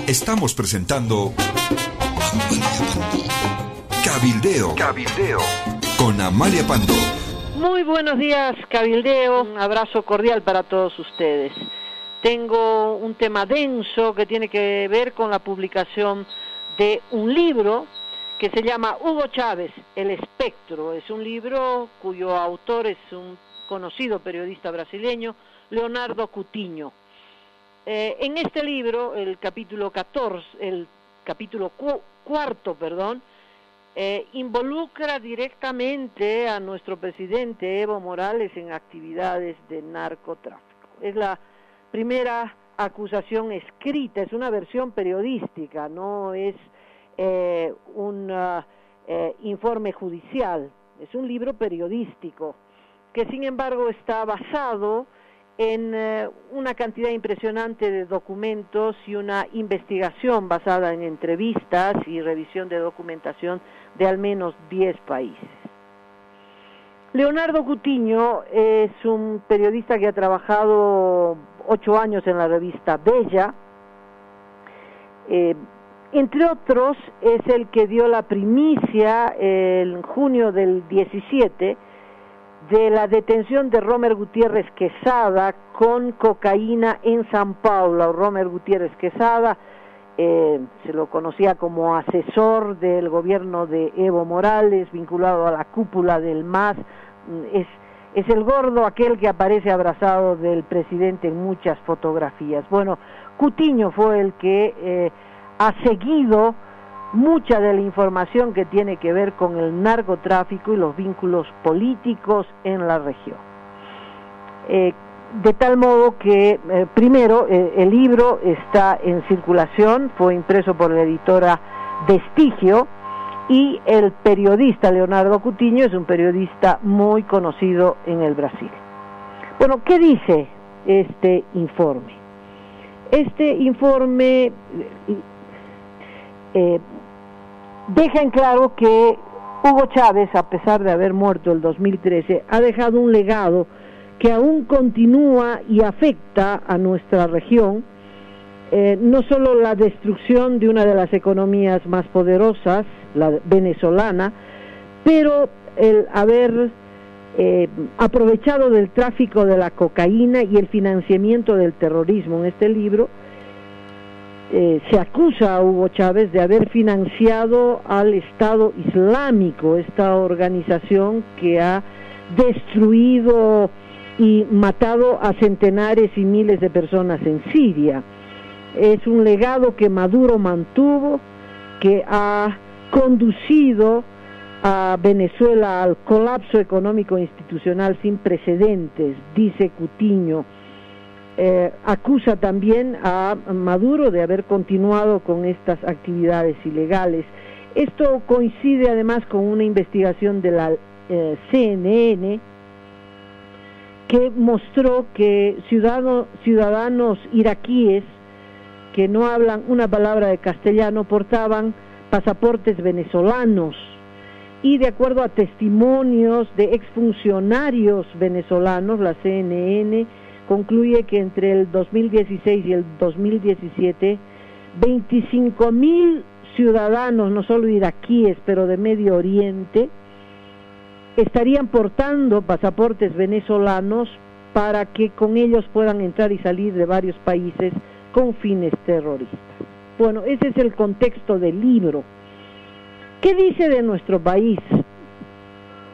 Estamos presentando Cabildeo con Amalia Pando. Muy buenos días, Cabildeo. Un abrazo cordial para todos ustedes. Tengo un tema denso que tiene que ver con la publicación de un libro que se llama Hugo Chávez, El Espectro. Es un libro cuyo autor es un conocido periodista brasileño, Leonardo Coutinho. En este libro, el capítulo cuarto, involucra directamente a nuestro presidente Evo Morales en actividades de narcotráfico. Es la primera acusación escrita, es una versión periodística, no es un informe judicial, es un libro periodístico que sin embargo está basado en una cantidad impresionante de documentos y una investigación basada en entrevistas y revisión de documentación de al menos 10 países. Leonardo Coutinho es un periodista que ha trabajado 8 años en la revista Bella. Entre otros, es el que dio la primicia en junio del 17 de la detención de Romer Gutiérrez Quesada con cocaína en San Paulo. Romer Gutiérrez Quesada se lo conocía como asesor del gobierno de Evo Morales, vinculado a la cúpula del MAS. Es el gordo aquel que aparece abrazado del presidente en muchas fotografías. Bueno, Coutinho fue el que ha seguido mucha de la información que tiene que ver con el narcotráfico y los vínculos políticos en la región. De tal modo que, primero, el libro está en circulación, fue impreso por la editora Vestigio, y el periodista Leonardo Coutinho es un periodista muy conocido en el Brasil. Bueno, ¿qué dice este informe? Este informe deja en claro que Hugo Chávez, a pesar de haber muerto el 2013, ha dejado un legado que aún continúa y afecta a nuestra región, no solo la destrucción de una de las economías más poderosas, la venezolana, pero el haber aprovechado del tráfico de la cocaína y el financiamiento del terrorismo. En este libro se acusa a Hugo Chávez de haber financiado al Estado Islámico, esta organización que ha destruido y matado a centenares y miles de personas en Siria. Es un legado que Maduro mantuvo, que ha conducido a Venezuela al colapso económico e institucional sin precedentes, dice Coutinho. Acusa también a Maduro de haber continuado con estas actividades ilegales. Esto coincide además con una investigación de la CNN que mostró que ciudadanos iraquíes que no hablan una palabra de castellano portaban pasaportes venezolanos, y de acuerdo a testimonios de exfuncionarios venezolanos, la CNN concluye que entre el 2016 y el 2017, 25.000 ciudadanos, no solo iraquíes, pero de Medio Oriente, estarían portando pasaportes venezolanos para que con ellos puedan entrar y salir de varios países con fines terroristas. Bueno, ese es el contexto del libro. ¿Qué dice de nuestro país?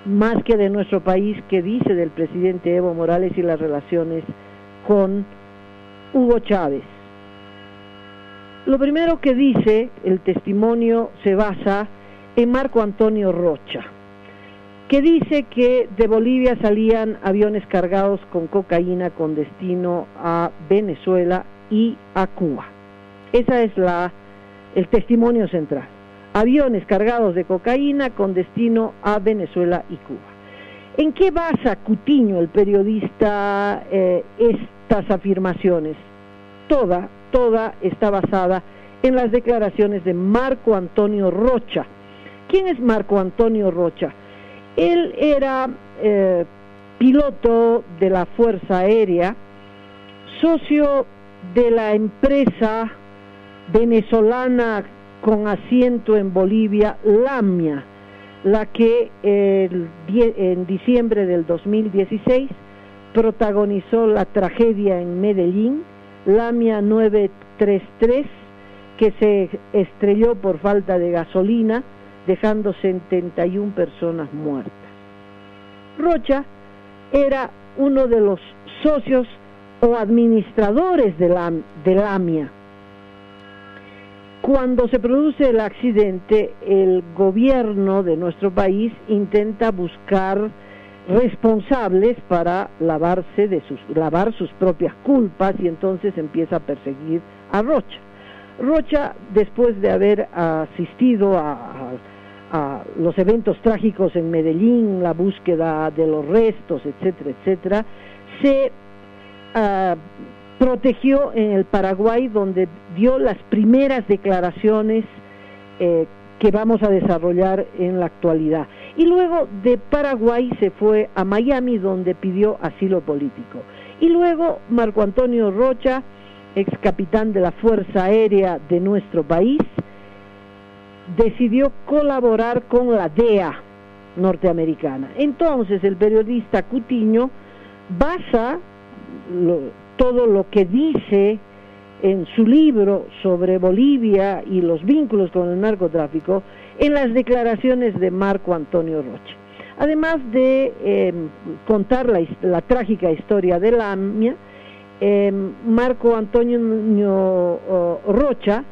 Más que de nuestro país, ¿qué dice del presidente Evo Morales y las relaciones con Hugo Chávez? Lo primero que dice el testimonio se basa en Marco Antonio Rocha, que dice que de Bolivia salían aviones cargados con cocaína con destino a Venezuela y a Cuba. Esa es el testimonio central. Aviones cargados de cocaína con destino a Venezuela y Cuba. ¿En qué basa Coutinho, el periodista, estas afirmaciones? Toda está basada en las declaraciones de Marco Antonio Rocha. ¿Quién es Marco Antonio Rocha? Él era piloto de la Fuerza Aérea, socio de la empresa venezolana con asiento en Bolivia, Lamia, la que en diciembre del 2016 protagonizó la tragedia en Medellín, Lamia 933, que se estrelló por falta de gasolina, dejando 71 personas muertas. Rocha era uno de los socios o administradores de Lamia. Cuando se produce el accidente, el gobierno de nuestro país intenta buscar responsables para lavar sus propias culpas, y entonces empieza a perseguir a Rocha. Rocha, después de haber asistido a los eventos trágicos en Medellín, la búsqueda de los restos, etcétera, etcétera, se protegió en el Paraguay, donde dio las primeras declaraciones que vamos a desarrollar en la actualidad. Y luego de Paraguay se fue a Miami, donde pidió asilo político. Y luego Marco Antonio Rocha, ex capitán de la Fuerza Aérea de nuestro país, decidió colaborar con la DEA norteamericana. Entonces el periodista Cutiño basa todo lo que dice en su libro sobre Bolivia y los vínculos con el narcotráfico en las declaraciones de Marco Antonio Rocha. Además de contar la trágica historia de Lamia, Marco Antonio Rocha,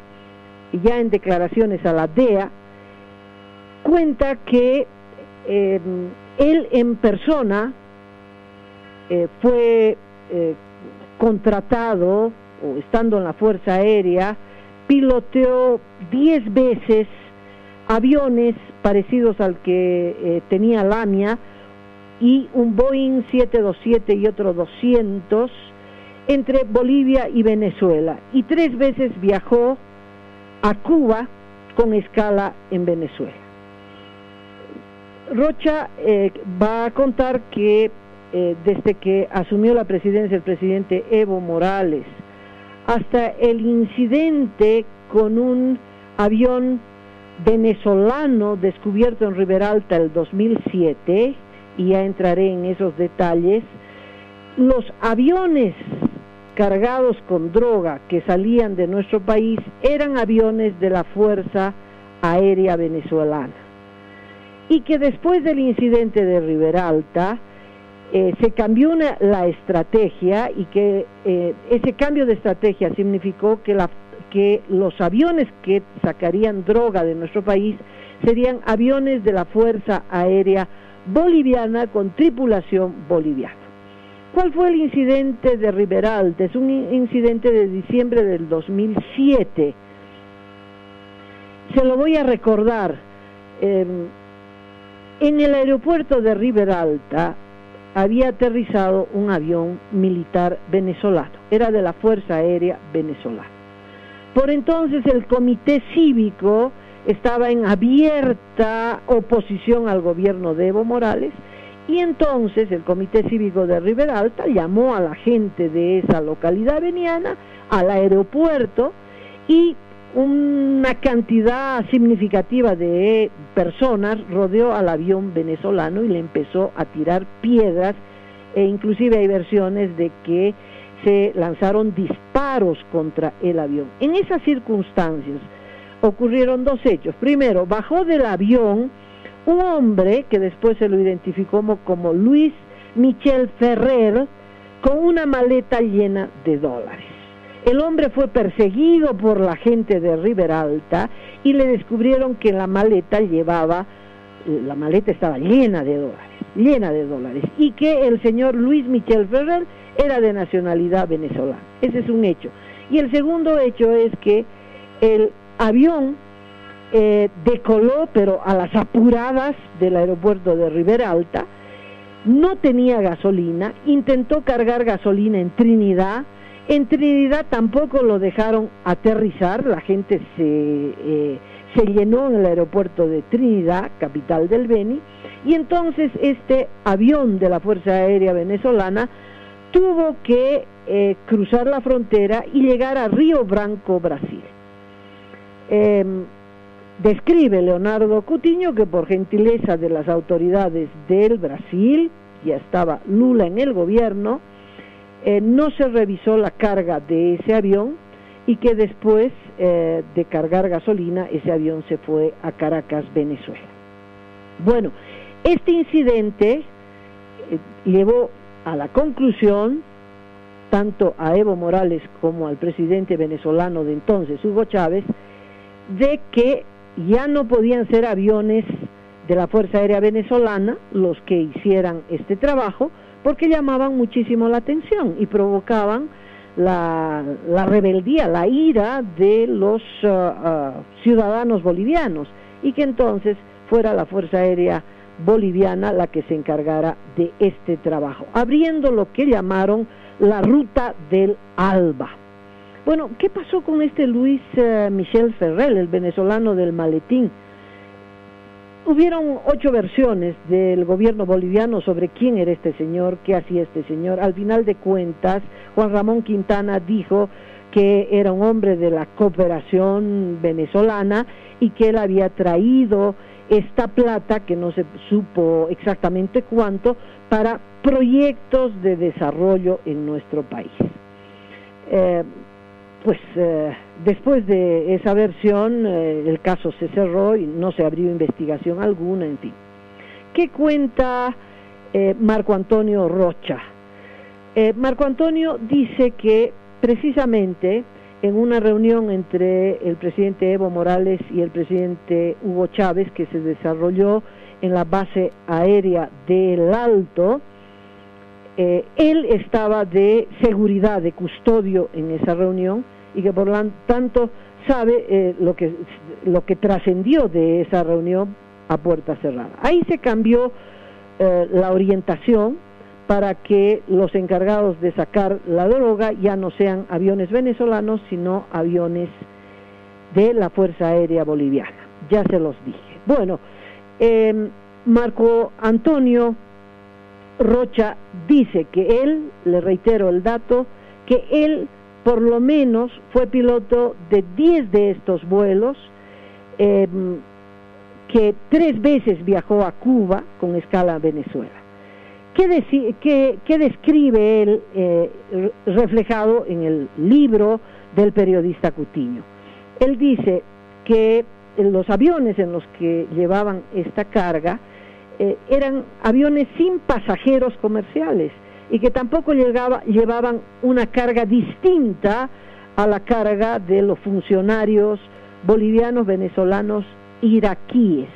ya en declaraciones a la DEA, cuenta que él en persona fue contratado, o estando en la Fuerza Aérea, piloteó 10 veces aviones parecidos al que tenía Lamia, y un Boeing 727 y otro 200 entre Bolivia y Venezuela, y 3 veces viajó a Cuba con escala en Venezuela. Rocha va a contar que desde que asumió la presidencia el presidente Evo Morales hasta el incidente con un avión venezolano descubierto en Riberalta el 2007, y ya entraré en esos detalles, los aviones cargados con droga que salían de nuestro país eran aviones de la Fuerza Aérea Venezolana, y que después del incidente de Riberalta se cambió la estrategia, y que ese cambio de estrategia significó que los aviones que sacarían droga de nuestro país serían aviones de la Fuerza Aérea Boliviana con tripulación boliviana. ¿Cuál fue el incidente de Riberalta? Es un incidente de diciembre del 2007. Se lo voy a recordar. En el aeropuerto de Riberalta había aterrizado un avión militar venezolano, era de la Fuerza Aérea Venezolana. Por entonces el comité cívico estaba en abierta oposición al gobierno de Evo Morales, y entonces el comité cívico de Riberalta llamó a la gente de esa localidad veniana al aeropuerto, y una cantidad significativa de personas rodeó al avión venezolano y le empezó a tirar piedras, e inclusive hay versiones de que se lanzaron disparos contra el avión. En esas circunstancias ocurrieron 2 hechos. Primero, bajó del avión un hombre que después se lo identificó como Luis Michel Ferrer, con una maleta llena de dólares. El hombre fue perseguido por la gente de Riberalta y le descubrieron que la maleta estaba llena de dólares, y que el señor Luis Michel Ferrer era de nacionalidad venezolana. Ese es un hecho. Y el segundo hecho es que el avión decoló, pero a las apuradas del aeropuerto de Riberalta, no tenía gasolina, intentó cargar gasolina en Trinidad tampoco lo dejaron aterrizar, la gente se llenó en el aeropuerto de Trinidad, capital del Beni, y entonces este avión de la Fuerza Aérea Venezolana tuvo que cruzar la frontera y llegar a Río Branco, Brasil. Describe Leonardo Coutinho que por gentileza de las autoridades del Brasil, ya estaba Lula en el gobierno, no se revisó la carga de ese avión y que después de cargar gasolina ese avión se fue a Caracas, Venezuela. Bueno, este incidente llevó a la conclusión tanto a Evo Morales como al presidente venezolano de entonces, Hugo Chávez, de que ya no podían ser aviones de la Fuerza Aérea Venezolana los que hicieran este trabajo, porque llamaban muchísimo la atención y provocaban la rebeldía, la ira de los ciudadanos bolivianos, y que entonces fuera la Fuerza Aérea Boliviana la que se encargara de este trabajo, abriendo lo que llamaron la Ruta del Alba. Bueno, ¿qué pasó con este Luis Michel Ferrer, el venezolano del maletín? Hubieron 8 versiones del gobierno boliviano sobre quién era este señor, qué hacía este señor. Al final de cuentas, Juan Ramón Quintana dijo que era un hombre de la cooperación venezolana y que él había traído esta plata, que no se supo exactamente cuánto, para proyectos de desarrollo en nuestro país. Después de esa versión, el caso se cerró y no se abrió investigación alguna, en fin. ¿Qué cuenta Marco Antonio Rocha? Marco Antonio dice que precisamente en una reunión entre el presidente Evo Morales y el presidente Hugo Chávez, que se desarrolló en la base aérea del Alto, él estaba de seguridad, de custodio en esa reunión, y que por lo tanto sabe lo que trascendió de esa reunión a puerta cerrada. Ahí se cambió la orientación para que los encargados de sacar la droga ya no sean aviones venezolanos, sino aviones de la Fuerza Aérea Boliviana. Ya se los dije. Bueno, Marco Antonio Rocha dice que él, le reitero el dato, que él por lo menos fue piloto de 10 de estos vuelos, que 3 veces viajó a Cuba con escala a Venezuela. ¿Qué describe él reflejado en el libro del periodista Coutinho? Él dice que los aviones en los que llevaban esta carga eran aviones sin pasajeros comerciales y que tampoco llevaban una carga distinta a la carga de los funcionarios bolivianos, venezolanos, iraníes,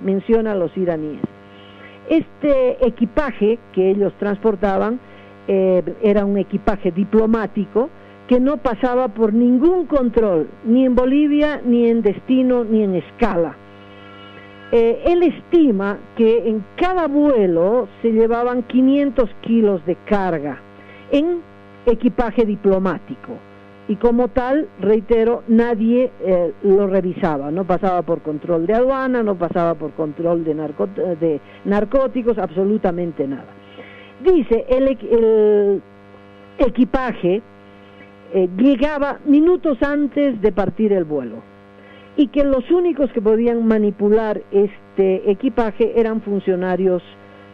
menciona los iraníes. Este equipaje que ellos transportaban era un equipaje diplomático que no pasaba por ningún control, ni en Bolivia, ni en destino, ni en escala. Él estima que en cada vuelo se llevaban 500 kilos de carga en equipaje diplomático, y como tal, reitero, nadie lo revisaba, no pasaba por control de aduana, no pasaba por control de narcóticos, absolutamente nada. Dice, el equipaje llegaba minutos antes de partir el vuelo, y que los únicos que podían manipular este equipaje eran funcionarios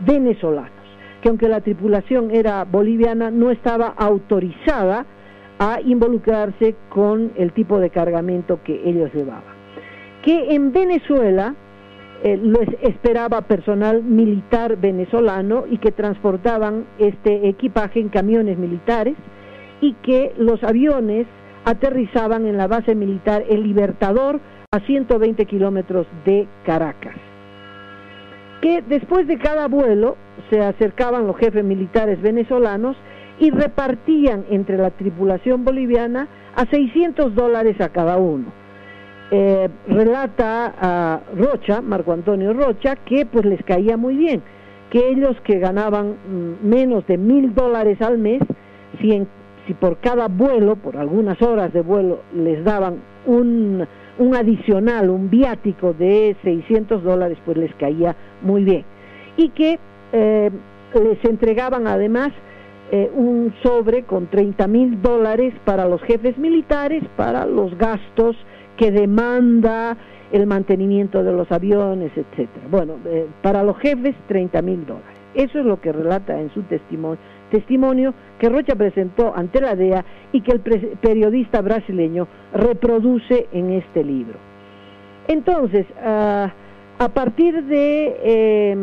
venezolanos, que aunque la tripulación era boliviana, no estaba autorizada a involucrarse con el tipo de cargamento que ellos llevaban. Que en Venezuela les esperaba personal militar venezolano y que transportaban este equipaje en camiones militares, y que los aviones aterrizaban en la base militar El Libertador a 120 kilómetros de Caracas. Que después de cada vuelo se acercaban los jefes militares venezolanos y repartían entre la tripulación boliviana a $600 a cada uno. Relata a Rocha, Marco Antonio Rocha, que pues les caía muy bien, que ellos que ganaban menos de $1,000 al mes, si por cada vuelo, por algunas horas de vuelo, les daban un adicional, un viático de $600, pues les caía muy bien. Y que les entregaban además un sobre con $30,000 para los jefes militares, para los gastos que demanda el mantenimiento de los aviones, etcétera. Bueno, para los jefes $30,000. Eso es lo que relata en su testimonio que Rocha presentó ante la DEA y que el periodista brasileño reproduce en este libro. Entonces, a partir de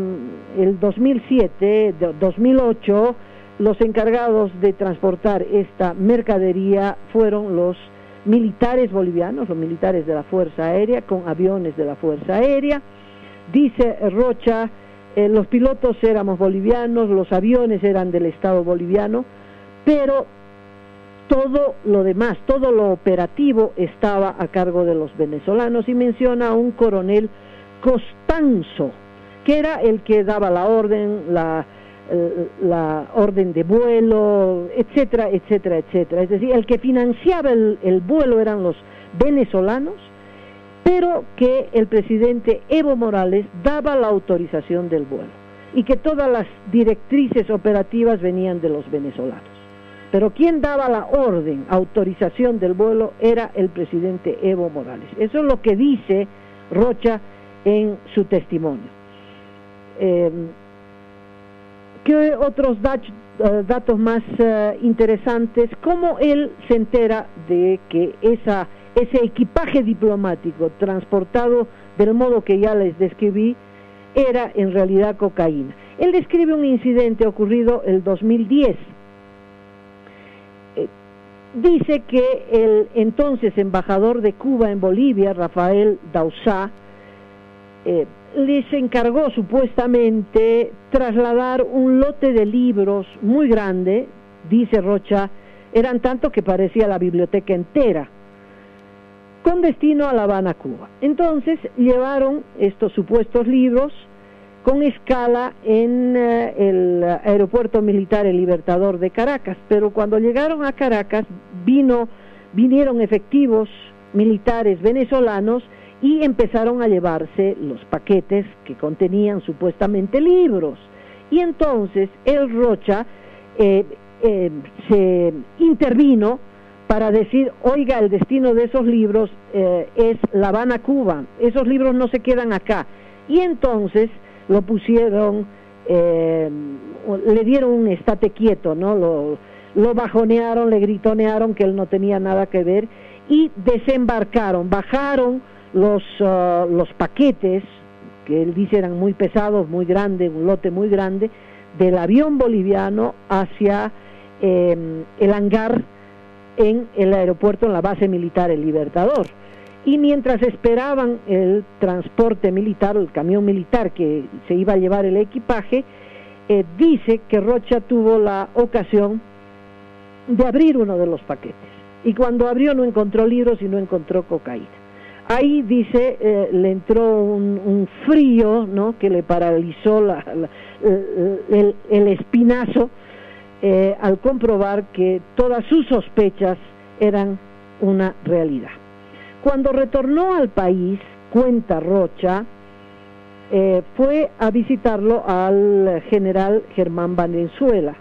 el 2007, 2008, los encargados de transportar esta mercadería fueron los militares bolivianos, los militares de la Fuerza Aérea, con aviones de la Fuerza Aérea. Dice Rocha, los pilotos éramos bolivianos, los aviones eran del Estado boliviano, pero todo lo demás, todo lo operativo estaba a cargo de los venezolanos, y menciona a un coronel Costanzo, que era el que daba la orden, la orden de vuelo, etcétera, etcétera, etcétera. Es decir, el que financiaba el vuelo eran los venezolanos, pero que el presidente Evo Morales daba la autorización del vuelo y que todas las directrices operativas venían de los venezolanos. Pero quien daba la orden, autorización del vuelo, era el presidente Evo Morales. Eso es lo que dice Rocha en su testimonio. ¿Qué otros datos más interesantes? ¿Cómo él se entera de que ese equipaje diplomático transportado del modo que ya les describí era en realidad cocaína? Él describe un incidente ocurrido el 2010. Dice que el entonces embajador de Cuba en Bolivia, Rafael Dauzá, les encargó supuestamente trasladar un lote de libros muy grande, dice Rocha, eran tantos que parecía la biblioteca entera, con destino a La Habana, Cuba. Entonces llevaron estos supuestos libros con escala en el aeropuerto militar El Libertador de Caracas, pero cuando llegaron a Caracas vinieron efectivos militares venezolanos y empezaron a llevarse los paquetes que contenían supuestamente libros. Y entonces el Rocha se intervino para decir, oiga, el destino de esos libros es La Habana, Cuba, esos libros no se quedan acá. Y entonces lo pusieron, le dieron un estate quieto, ¿no? Lo bajonearon, le gritonearon que él no tenía nada que ver, y desembarcaron, bajaron los paquetes, que él dice eran muy pesados, muy grandes, un lote muy grande, del avión boliviano hacia el hangar en el aeropuerto, en la base militar El Libertador. Y mientras esperaban el transporte militar, el camión militar que se iba a llevar el equipaje, dice que Rocha tuvo la ocasión de abrir uno de los paquetes, y cuando abrió no encontró libros y no encontró cocaína. Ahí dice, le entró un frío, ¿no?, que le paralizó el espinazo al comprobar que todas sus sospechas eran una realidad. Cuando retornó al país, cuenta Rocha, fue a visitarlo al general Germán Valenzuela.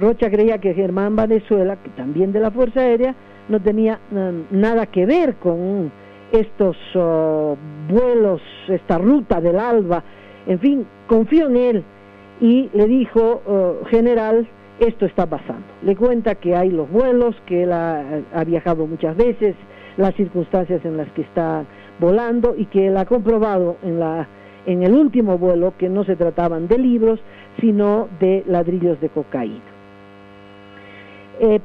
Rocha creía que Germán Valenzuela, que también de la Fuerza Aérea, no tenía nada que ver con estos vuelos, esta ruta del ALBA. En fin, confió en él y le dijo, general, esto está pasando. Le cuenta que hay los vuelos, que él ha viajado muchas veces, las circunstancias en las que está volando, y que él ha comprobado en el último vuelo que no se trataban de libros, sino de ladrillos de cocaína.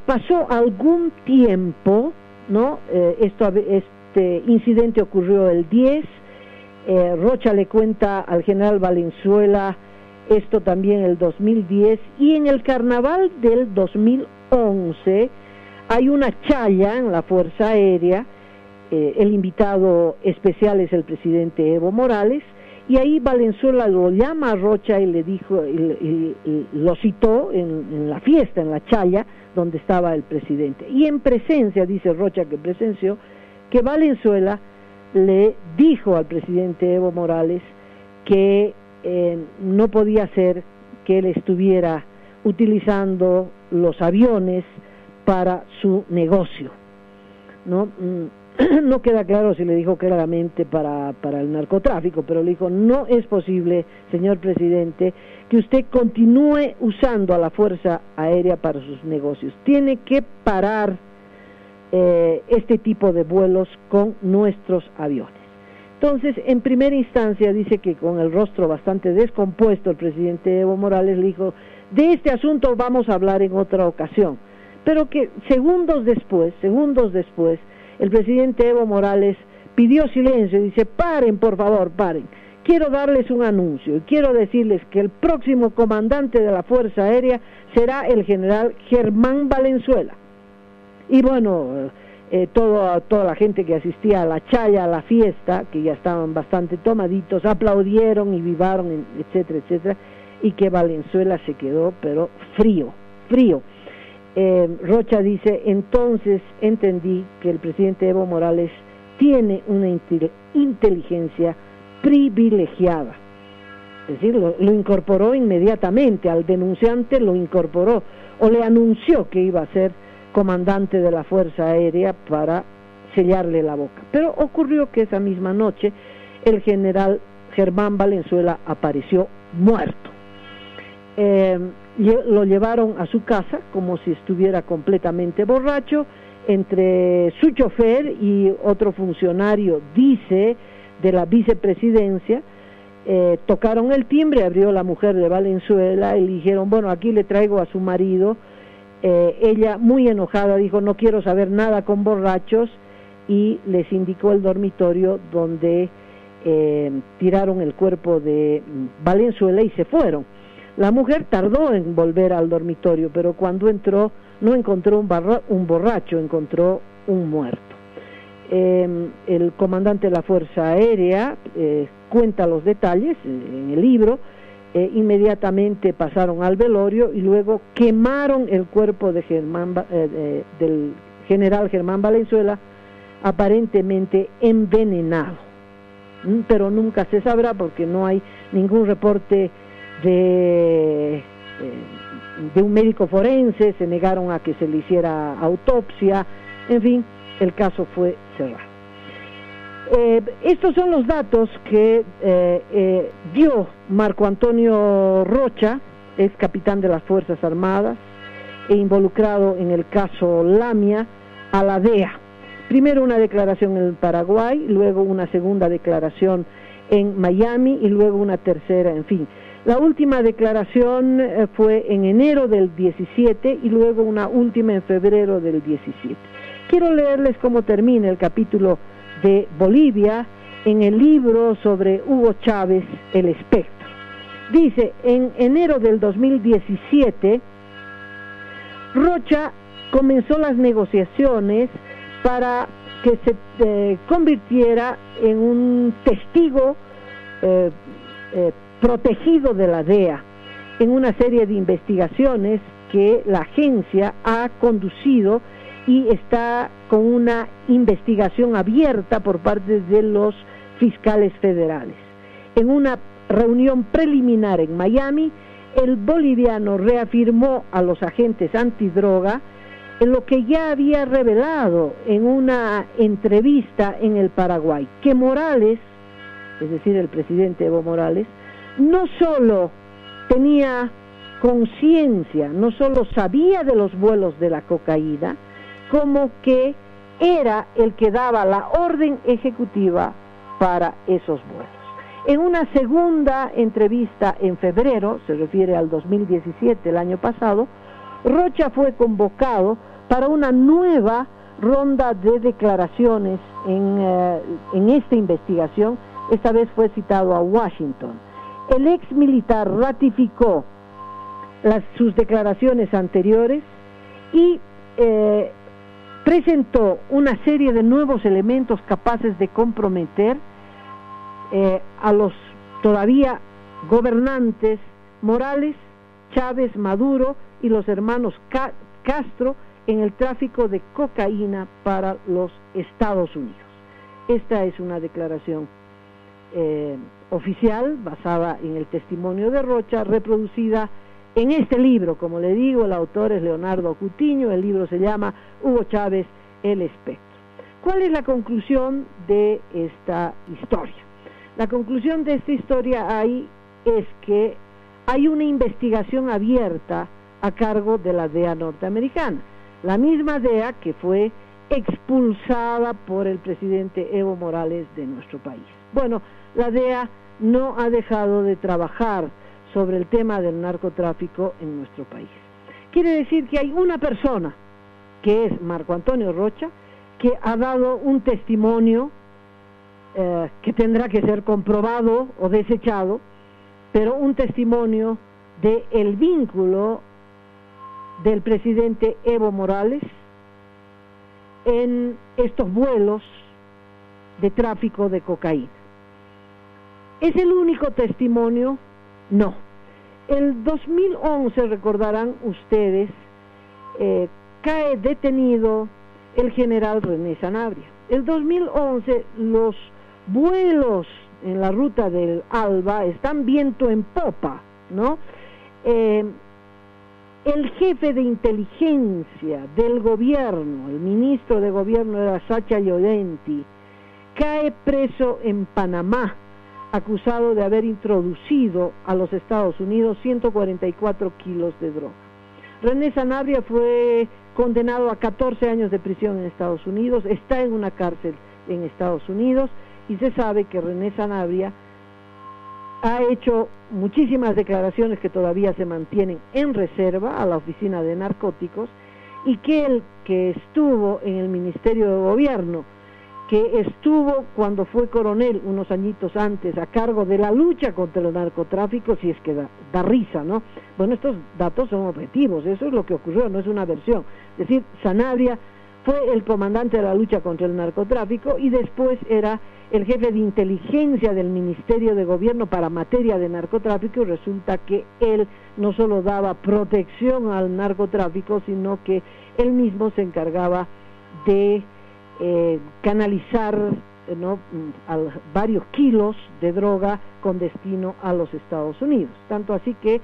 Pasó algún tiempo, ¿no? Este incidente ocurrió el 10, Rocha le cuenta al general Valenzuela esto también el 2010, y en el carnaval del 2011 hay una chaya en la Fuerza Aérea, el invitado especial es el presidente Evo Morales, y ahí Valenzuela lo llama a Rocha y le dijo, y lo citó en la fiesta, en la chaya, donde estaba el presidente. Y en presencia, dice Rocha que presenció, que Valenzuela le dijo al presidente Evo Morales que no podía ser que él estuviera utilizando los aviones para su negocio, ¿no? No queda claro si le dijo claramente para el narcotráfico, pero le dijo: no es posible, señor presidente, que usted continúe usando a la Fuerza Aérea para sus negocios. Tiene que parar este tipo de vuelos con nuestros aviones. Entonces, en primera instancia, dice que con el rostro bastante descompuesto, el presidente Evo Morales le dijo: de este asunto vamos a hablar en otra ocasión. Pero que segundos después, el presidente Evo Morales pidió silencio y dice: paren, por favor, paren. Quiero darles un anuncio y quiero decirles que el próximo comandante de la Fuerza Aérea será el general Germán Valenzuela. Y bueno, toda la gente que asistía a la chaya, a la fiesta, que ya estaban bastante tomaditos, aplaudieron y vivaron, etcétera, etcétera, y que Valenzuela se quedó, pero frío. Rocha dice: entonces entendí que el presidente Evo Morales tiene una inteligencia privilegiada. Es decir, lo incorporó inmediatamente, al denunciante lo incorporó, o le anunció que iba a ser comandante de la Fuerza Aérea para sellarle la boca. Pero ocurrió que esa misma noche el general Germán Valenzuela apareció muerto. Lo llevaron a su casa como si estuviera completamente borracho, entre su chofer y otro funcionario, dice, de la vicepresidencia. Tocaron el timbre, abrió la mujer de Valenzuela y le dijeron: bueno, aquí le traigo a su marido. Ella, muy enojada, dijo: no quiero saber nada con borrachos, y les indicó el dormitorio donde tiraron el cuerpo de Valenzuela y se fueron. La mujer tardó en volver al dormitorio, pero cuando entró no encontró un borracho, encontró un muerto. El comandante de la Fuerza Aérea cuenta los detalles en el libro. Inmediatamente pasaron al velorio y luego quemaron el cuerpo de del general Germán Valenzuela, aparentemente envenenado. Pero nunca se sabrá porque no hay ningún reporte de un médico forense, se negaron a que se le hiciera autopsia, en fin, el caso fue cerrado. Estos son los datos que dio Marco Antonio Rocha, ex capitán de las Fuerzas Armadas e involucrado en el caso Lamia, a la DEA. Primero una declaración en el Paraguay, luego una segunda declaración en Miami y luego una tercera, en fin. La última declaración fue en enero del 17 y luego una última en febrero del 17. Quiero leerles cómo termina el capítulo de Bolivia en el libro sobre Hugo Chávez, El Espectro. Dice: en enero del 2017, Rocha comenzó las negociaciones para que se convirtiera en un testigo protegido de la DEA en una serie de investigaciones que la agencia ha conducido y está con una investigación abierta por parte de los fiscales federales. En una reunión preliminar en Miami, el boliviano reafirmó a los agentes antidroga en lo que ya había revelado en una entrevista en el Paraguay, que Morales, es decir, el presidente Evo Morales, no solo tenía conciencia, no solo sabía de los vuelos de la cocaína, como que era el que daba la orden ejecutiva para esos vuelos. En una segunda entrevista en febrero, se refiere al 2017, el año pasado, Rocha fue convocado para una nueva ronda de declaraciones en esta investigación. Esta vez fue citado a Washington. El ex militar ratificó sus declaraciones anteriores y presentó una serie de nuevos elementos capaces de comprometer a los todavía gobernantes Morales, Chávez, Maduro y los hermanos Castro en el tráfico de cocaína para los Estados Unidos. Esta es una declaración oficial basada en el testimonio de Rocha, reproducida en este libro, como le digo, el autor es Leonardo Cutiño, el libro se llama Hugo Chávez, El Espectro. ¿Cuál es la conclusión de esta historia? La conclusión de esta historia es que hay una investigación abierta a cargo de la DEA norteamericana, la misma DEA que fue expulsada por el presidente Evo Morales de nuestro país. Bueno, la DEA no ha dejado de trabajar sobre el tema del narcotráfico en nuestro país. Quiere decir que hay una persona, que es Marco Antonio Rocha, que ha dado un testimonio que tendrá que ser comprobado o desechado, pero un testimonio de el vínculo del presidente Evo Morales en estos vuelos de tráfico de cocaína. ¿Es el único testimonio? No. El 2011, recordarán ustedes, cae detenido el general René Sanabria. El 2011 los vuelos en la ruta del Alba están viento en popa, ¿no? El jefe de inteligencia del gobierno, el ministro de gobierno era Sacha Llorenti, cae preso en Panamá, acusado de haber introducido a los Estados Unidos 144 kilos de droga. René Sanabria fue condenado a 14 años de prisión en Estados Unidos, está en una cárcel en Estados Unidos, y se sabe que René Sanabria ha hecho muchísimas declaraciones que todavía se mantienen en reserva a la Oficina de Narcóticos, y que él, que estuvo en el Ministerio de Gobierno, que estuvo cuando fue coronel unos añitos antes a cargo de la lucha contra el narcotráfico, si es que da risa, ¿no? Bueno, estos datos son objetivos, eso es lo que ocurrió, no es una versión. Es decir, Sanabria fue el comandante de la lucha contra el narcotráfico y después era el jefe de inteligencia del Ministerio de Gobierno para materia de narcotráfico, y resulta que él no solo daba protección al narcotráfico, sino que él mismo se encargaba de canalizar, ¿no?, varios kilos de droga con destino a los Estados Unidos. Tanto así que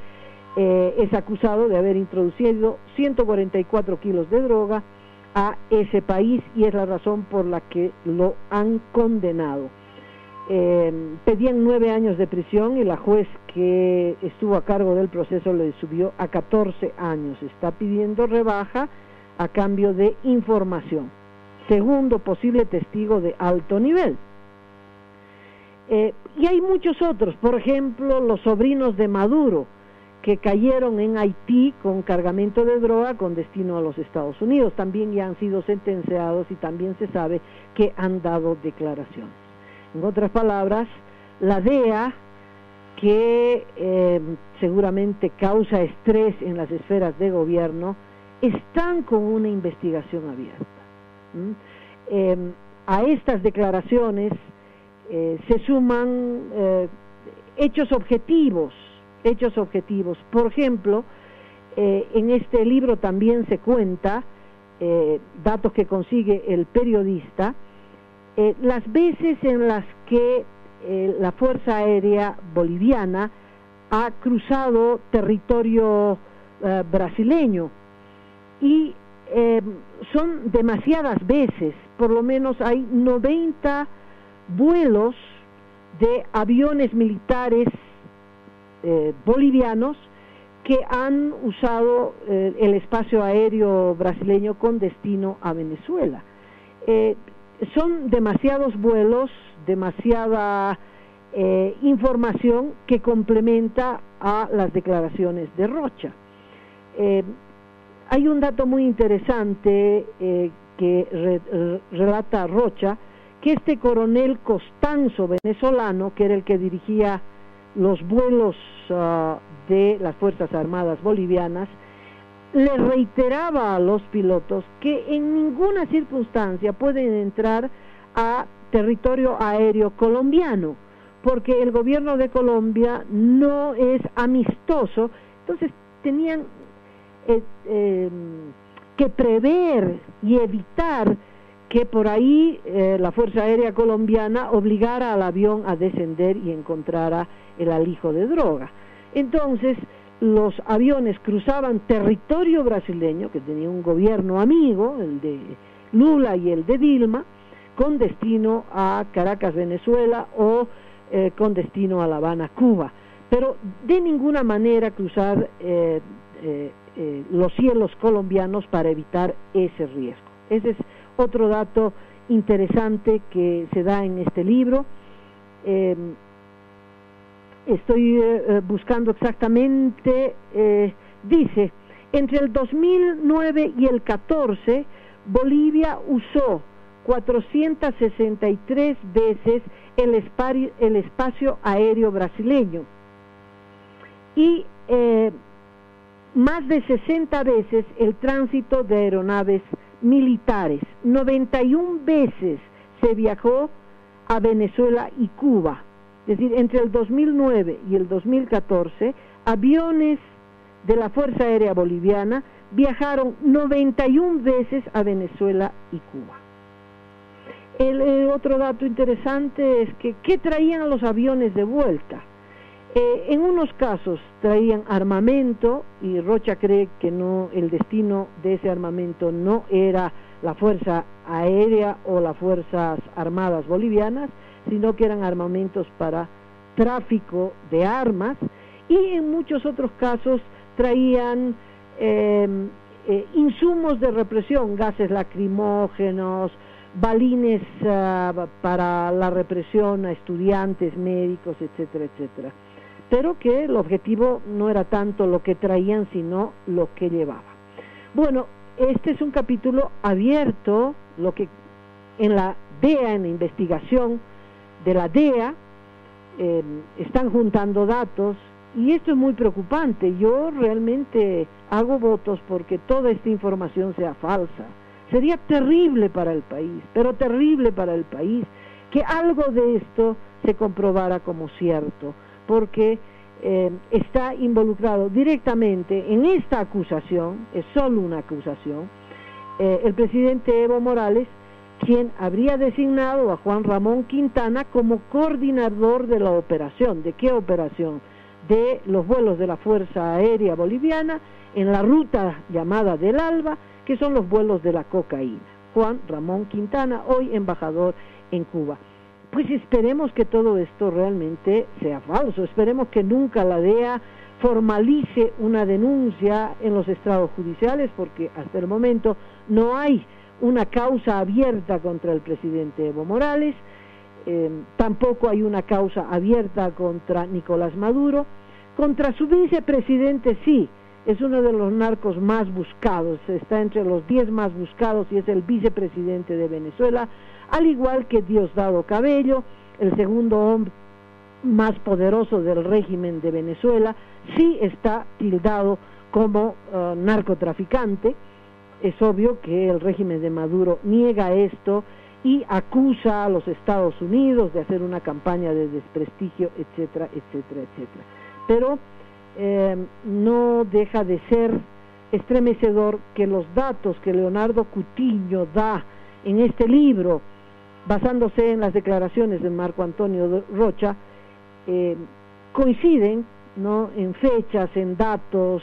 es acusado de haber introducido 144 kilos de droga a ese país, y es la razón por la que lo han condenado. Pedían 9 años de prisión y la juez que estuvo a cargo del proceso le subió a 14 años. Está pidiendo rebaja a cambio de información. Segundo posible testigo de alto nivel. Y hay muchos otros, por ejemplo, los sobrinos de Maduro, que cayeron en Haití con cargamento de droga con destino a los Estados Unidos. También ya han sido sentenciados y también se sabe que han dado declaraciones. En otras palabras, la DEA, que seguramente causa estrés en las esferas de gobierno, están con una investigación abierta. A estas declaraciones se suman hechos objetivos. Por ejemplo, en este libro también se cuenta, datos que consigue el periodista, las veces en las que la Fuerza Aérea Boliviana ha cruzado territorio brasileño, y son demasiadas veces. Por lo menos hay 90 vuelos de aviones militares bolivianos que han usado el espacio aéreo brasileño con destino a Venezuela. Son demasiados vuelos, demasiada información que complementa a las declaraciones de Rocha. Hay un dato muy interesante que relata Rocha, que este coronel Costanzo venezolano, que era el que dirigía los vuelos de las Fuerzas Armadas bolivianas, le reiteraba a los pilotos que en ninguna circunstancia pueden entrar a territorio aéreo colombiano, porque el gobierno de Colombia no es amistoso. Entonces tenían que prever y evitar que por ahí la Fuerza Aérea Colombiana obligara al avión a descender y encontrara el alijo de droga. Entonces los aviones cruzaban territorio brasileño, que tenía un gobierno amigo, el de Lula y el de Dilma, con destino a Caracas, Venezuela, o con destino a La Habana, Cuba, pero de ninguna manera cruzar los cielos colombianos para evitar ese riesgo. Ese es otro dato interesante que se da en este libro. Estoy buscando exactamente, dice, entre el 2009 y el 14, Bolivia usó 463 veces el espacio aéreo brasileño y más de 60 veces el tránsito de aeronaves militares. 91 veces se viajó a Venezuela y Cuba. Es decir, entre el 2009 y el 2014, aviones de la Fuerza Aérea Boliviana viajaron 91 veces a Venezuela y Cuba. El otro dato interesante es que ¿qué traían los aviones de vuelta? En unos casos traían armamento, y Rocha cree que no, el destino de ese armamento no era la Fuerza Aérea o las Fuerzas Armadas Bolivianas, sino que eran armamentos para tráfico de armas, y en muchos otros casos traían insumos de represión, gases lacrimógenos, balines para la represión a estudiantes, médicos, etcétera, etcétera. Pero que el objetivo no era tanto lo que traían, sino lo que llevaban. Bueno, este es un capítulo abierto, lo que en la DEA, en la investigación de la DEA, están juntando datos, y esto es muy preocupante. Yo realmente hago votos porque toda esta información sea falsa. Sería terrible para el país, pero terrible para el país, que algo de esto se comprobara como cierto, porque está involucrado directamente en esta acusación, es solo una acusación, el presidente Evo Morales, quien habría designado a Juan Ramón Quintana como coordinador de la operación. ¿De qué operación? De los vuelos de la Fuerza Aérea Boliviana en la ruta llamada del Alba, que son los vuelos de la cocaína. Juan Ramón Quintana, hoy embajador en Cuba. Pues esperemos que todo esto realmente sea falso, esperemos que nunca la DEA formalice una denuncia en los estrados judiciales, porque hasta el momento no hay una causa abierta contra el presidente Evo Morales, tampoco hay una causa abierta contra Nicolás Maduro. Contra su vicepresidente sí, es uno de los narcos más buscados, está entre los 10 más buscados y es el vicepresidente de Venezuela, al igual que Diosdado Cabello, el segundo hombre más poderoso del régimen de Venezuela, sí está tildado como narcotraficante. Es obvio que el régimen de Maduro niega esto y acusa a los Estados Unidos de hacer una campaña de desprestigio, etcétera, etcétera, etcétera. Pero no deja de ser estremecedor que los datos que Leonardo Cutiño da en este libro, basándose en las declaraciones de Marco Antonio Rocha, coinciden, ¿no?, en fechas, en datos,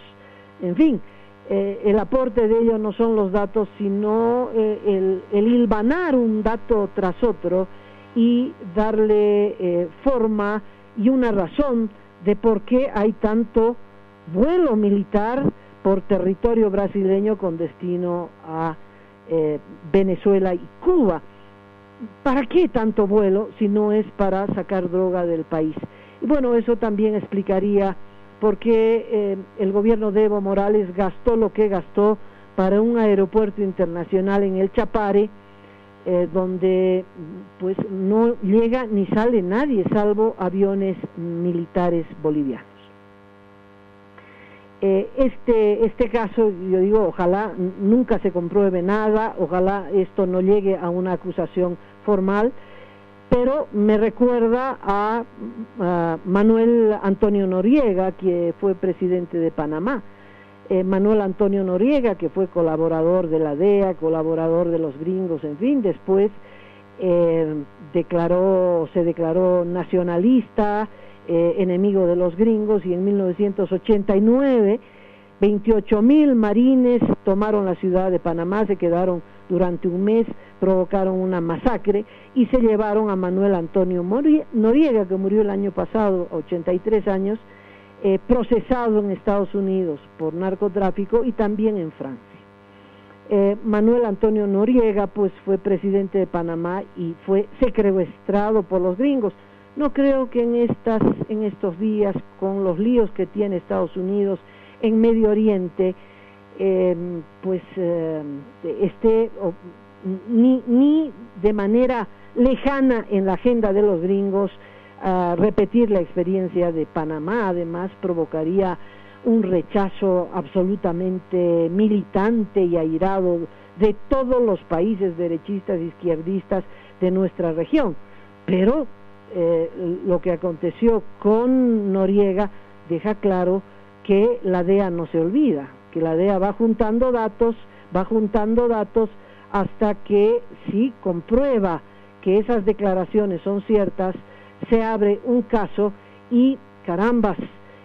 en fin. El aporte de ellos no son los datos, sino el hilvanar un dato tras otro y darle forma y una razón de por qué hay tanto vuelo militar por territorio brasileño con destino a Venezuela y Cuba. ¿Para qué tanto vuelo si no es para sacar droga del país? Y bueno, eso también explicaría por qué el gobierno de Evo Morales gastó lo que gastó para un aeropuerto internacional en el Chapare, donde pues no llega ni sale nadie salvo aviones militares bolivianos. Este caso, yo digo, ojalá nunca se compruebe nada, ojalá esto no llegue a una acusación formal, pero me recuerda a Manuel Antonio Noriega, que fue presidente de Panamá. Manuel Antonio Noriega, que fue colaborador de la DEA, colaborador de los gringos, en fin, después se declaró nacionalista enemigo de los gringos, y en 1989 28,000 marines tomaron la ciudad de Panamá, se quedaron durante un mes, provocaron una masacre y se llevaron a Manuel Antonio Noriega, que murió el año pasado, 83 años, procesado en Estados Unidos por narcotráfico y también en Francia. Manuel Antonio Noriega pues fue presidente de Panamá y fue secuestrado por los gringos. No creo que en estos días, con los líos que tiene Estados Unidos en Medio Oriente, esté ni de manera lejana en la agenda de los gringos. Repetir la experiencia de Panamá además provocaría un rechazo absolutamente militante y airado de todos los países derechistas e izquierdistas de nuestra región. Pero lo que aconteció con Noriega deja claro que la DEA no se olvida, que la DEA va juntando datos hasta que, si comprueba que esas declaraciones son ciertas, se abre un caso y, carambas,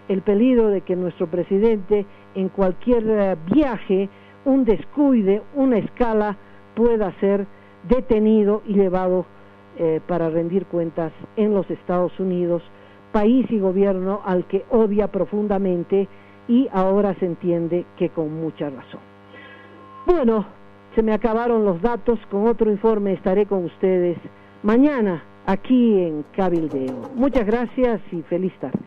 el peligro de que nuestro presidente en cualquier viaje, un descuide, una escala, pueda ser detenido y llevado para rendir cuentas en los Estados Unidos, país y gobierno al que odia profundamente, y ahora se entiende que con mucha razón. Bueno, se me acabaron los datos. Con otro informe estaré con ustedes mañana aquí en Cabildeo. Muchas gracias y feliz tarde.